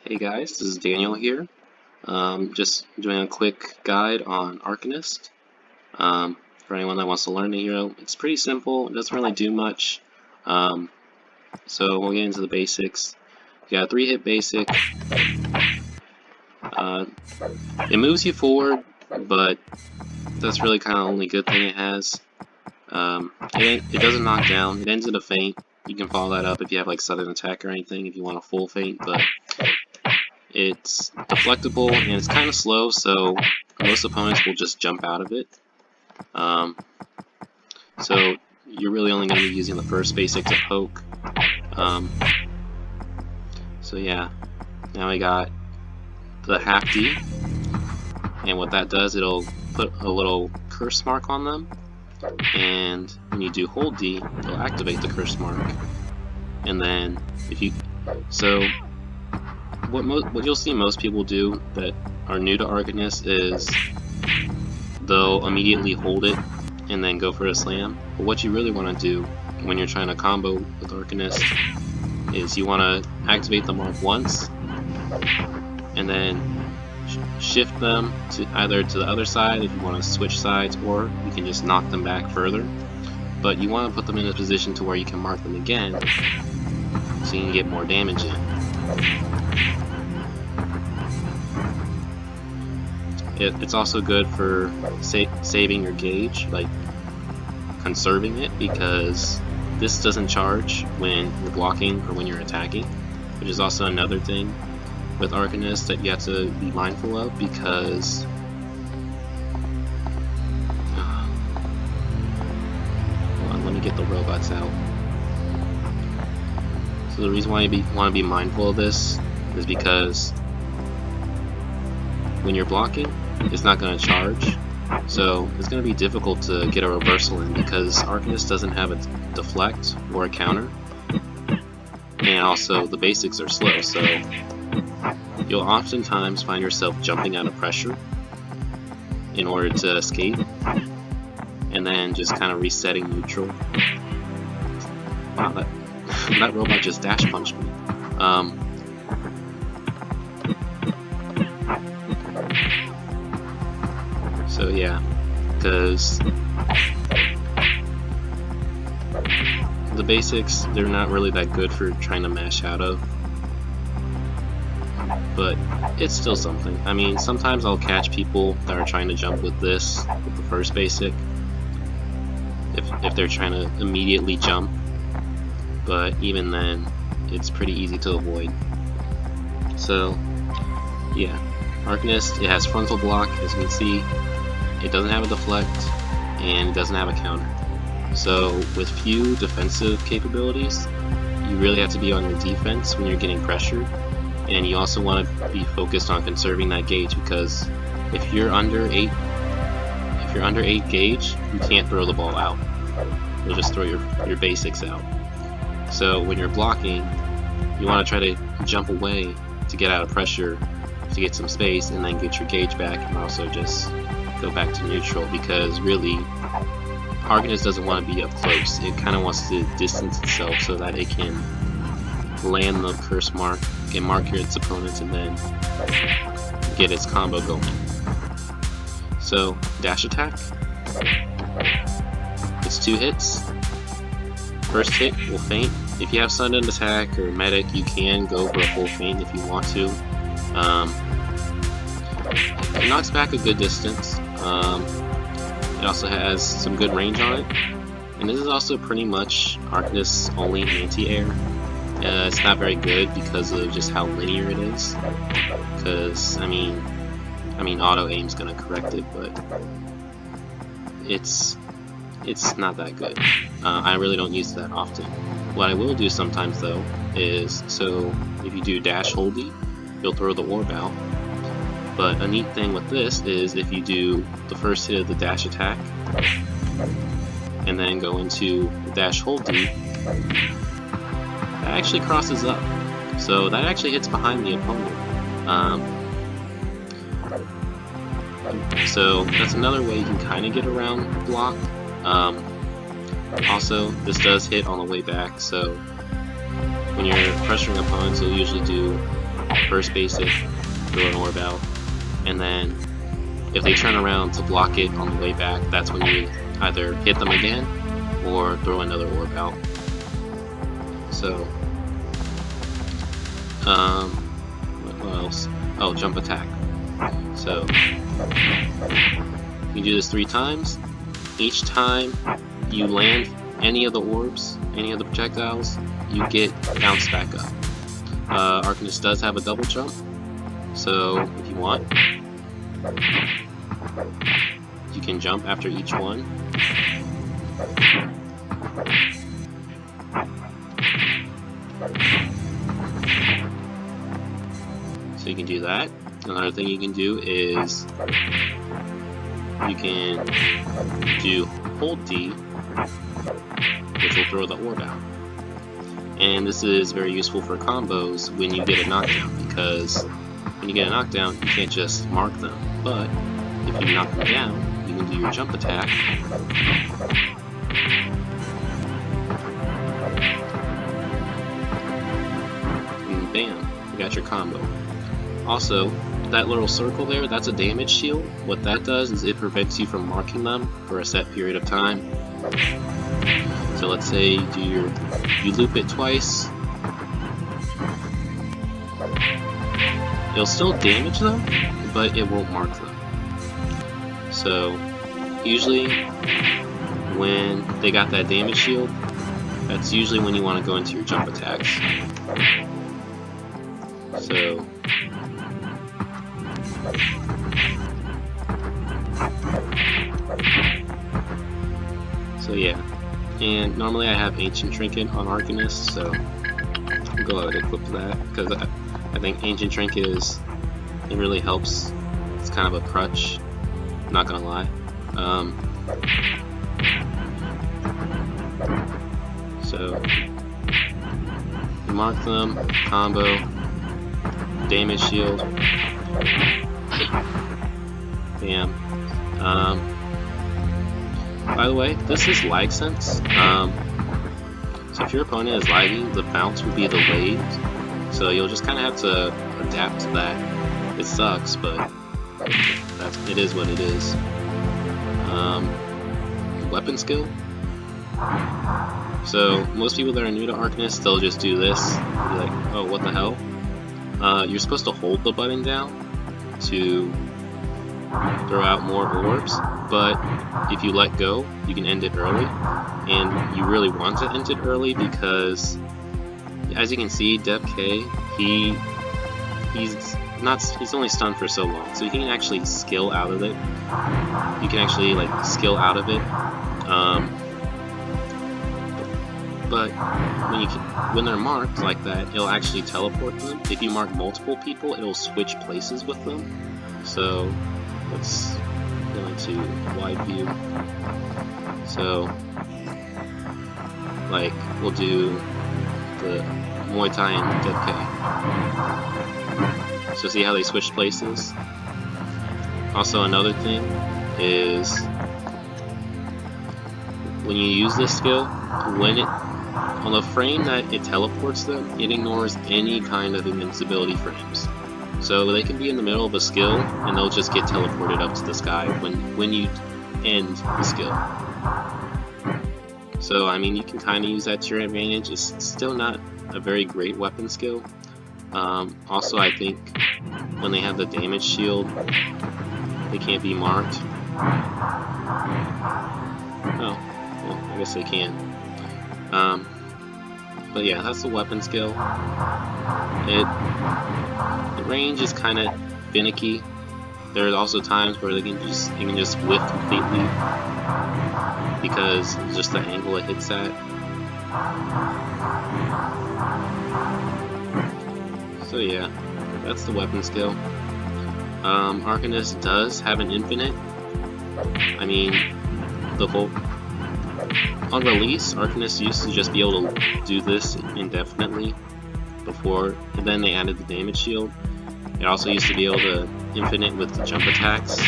Hey guys, this is Daniel here. Just doing a quick guide on Arcanist. For anyone that wants to learn the hero, it's pretty simple. It doesn't really do much. So we'll get into the basics. You got a 3-hit basic. It moves you forward, but that's really kind of the only good thing it has. It doesn't knock down. It ends in a feint. You can follow that up if you have like sudden attack or anything, if you want a full feint, but it's deflectable and it's kind of slow, so most opponents will just jump out of it. So you're really only going to be using the first basic to poke. So yeah, now we got the half D, and what that does, it'll put a little curse mark on them, and when you do hold D, it'll activate the curse mark. And then if you what you'll see most people do that are new to Arcanist is they'll immediately hold it and then go for a slam. But what you really want to do when you're trying to combo with Arcanist is you want to activate the mark once and then shift them to either to the other side if you want to switch sides, or you can just knock them back further. But you want to put them in a position to where you can mark them again so you can get more damage in. It's also good for saving your gauge, like conserving it, because this doesn't charge when you're blocking or when you're attacking, which is also another thing with Arcanist that you have to be mindful of, because hold on, let me get the robots out. So the reason why you want to be mindful of this is because when you're blocking, it's not going to charge, so it's going to be difficult to get a reversal in because Arcanist doesn't have a deflect or a counter, and also the basics are slow, so you'll oftentimes find yourself jumping out of pressure in order to escape, and then just kind of resetting neutral. Wow, that robot just dash punched me. So yeah, because the basics, they're not really that good for trying to mash out of, but it's still something. I mean, sometimes I'll catch people that are trying to jump with this, with the first basic, if they're trying to immediately jump, but even then, it's pretty easy to avoid. So yeah, Arcanist, it has frontal block, as you can see. It doesn't have a deflect, and it doesn't have a counter. So with few defensive capabilities, you really have to be on your defense when you're getting pressured, and you also want to be focused on conserving that gauge, because if you're under 8 gauge, you can't throw the ball out. You'll just throw your basics out. So when you're blocking, you want to try to jump away to get out of pressure, to get some space, and then get your gauge back, and also just go back to neutral, because really Arcanist doesn't want to be up close. It kind of wants to distance itself so that it can land the curse mark and mark its opponents and then get its combo going. So dash attack, it's 2 hits. First hit will feint. If you have sudden attack or medic, you can go for a full feint if you want to. It knocks back a good distance. It also has some good range on it, and this is also pretty much Arcanist's only anti-air. It's not very good because of just how linear it is. Because I mean, auto aim's gonna correct it, but it's not that good. I really don't use it that often. What I will do sometimes though is, so if you do dash hold D, you'll throw the orb out. But a neat thing with this is if you do the first hit of the dash attack and then go into the dash hold D, that actually crosses up. So that actually hits behind the opponent. So that's another way you can kind of get around the block. Also, this does hit on the way back, so when you're pressuring opponents, you'll usually do first basic, throw an orb out, and then if they turn around to block it on the way back, that's when you either hit them again or throw another orb out. So, what else? Oh, jump attack. So, you do this 3 times. Each time you land any of the orbs, any of the projectiles, you get bounced back up. Arcanist does have a double jump, so if you want, you can jump after each one. So you can do that. Another thing you can do is you can do hold D, which will throw the orb out. And this is very useful for combos when you get a knockdown, because when you get a knockdown, you can't just mark them. But if you knock them down, you can do your jump attack. And bam, you got your combo. Also, that little circle there, that's a damage shield. What that does is it prevents you from marking them for a set period of time. So let's say you loop it twice. It'll still damage them, but it won't mark them. So usually when they got that damage shield, that's usually when you want to go into your jump attacks. So yeah. And normally I have Ancient Trinket on Arcanist, so I'll go ahead and equip that, because I think Ancient Trinket it really helps. It's kind of a crutch, not gonna lie. So you mark them, combo, damage shield, bam. By the way, this is lag sense. So if your opponent is lagging, the bounce will be the wave. So you'll just kind of have to adapt to that. It sucks, but it is what it is. Weapon skill. So most people that are new to Arcanist, they'll just do this. Be like, oh, what the hell? You're supposed to hold the button down to throw out more orbs, but if you let go, you can end it early, and you really want to end it early because, as you can see, Dev K, he's only stunned for so long, so he can actually skill out of it. You can actually skill out of it, but when they're marked like that, it'll actually teleport them. If you mark multiple people, it'll switch places with them. So let's go into wide view. So, we'll do the Muay Thai and Dev K. So see how they switch places? Also, another thing is when you use this skill, on the frame that it teleports them, it ignores any kind of invincibility frames. So they can be in the middle of a skill and they'll just get teleported up to the sky when you end the skill. So I mean, you can kind of use that to your advantage. It's still not a very great weapon skill. Also, I think when they have the damage shield, they can't be marked. Oh, well, I guess they can. But yeah, that's the weapon skill. The range is kind of finicky. There are also times where you can just whiff completely because it's just the angle it hits at. So yeah, that's the weapon skill. Arcanist does have an infinite. I mean, on release, Arcanist used to just be able to do this indefinitely before, and then they added the damage shield. It also used to be able to infinite with the jump attacks.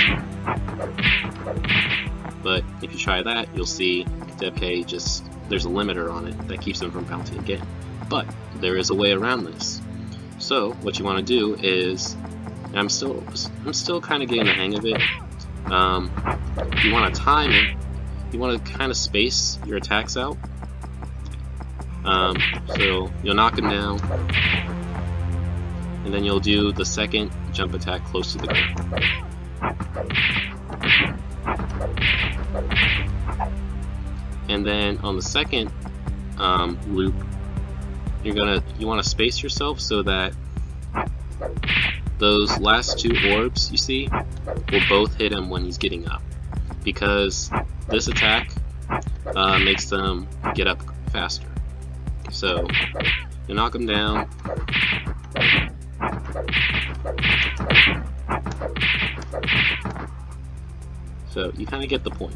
But if you try that, you'll see Dev K there's a limiter on it that keeps them from bouncing again. But there is a way around this. So what you want to do is, and I'm still kind of getting the hang of it. You want to time it. You want to kind of space your attacks out. So you'll knock him down, and then you'll do the second jump attack close to the ground. And then on the second loop, you want to space yourself so that those last two orbs you see will both hit him when he's getting up, because this attack makes them get up faster. So you knock him down, so you kind of get the point.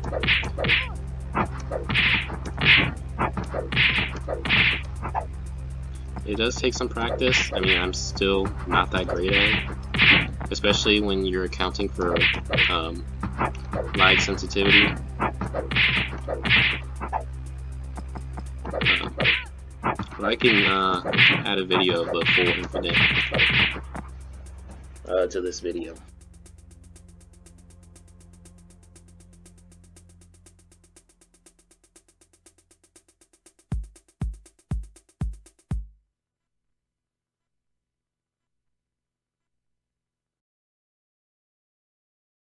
It does take some practice. I mean, I'm still not that great at it, especially when you're accounting for lag sensitivity. But I can add a video of the full infinite to this video.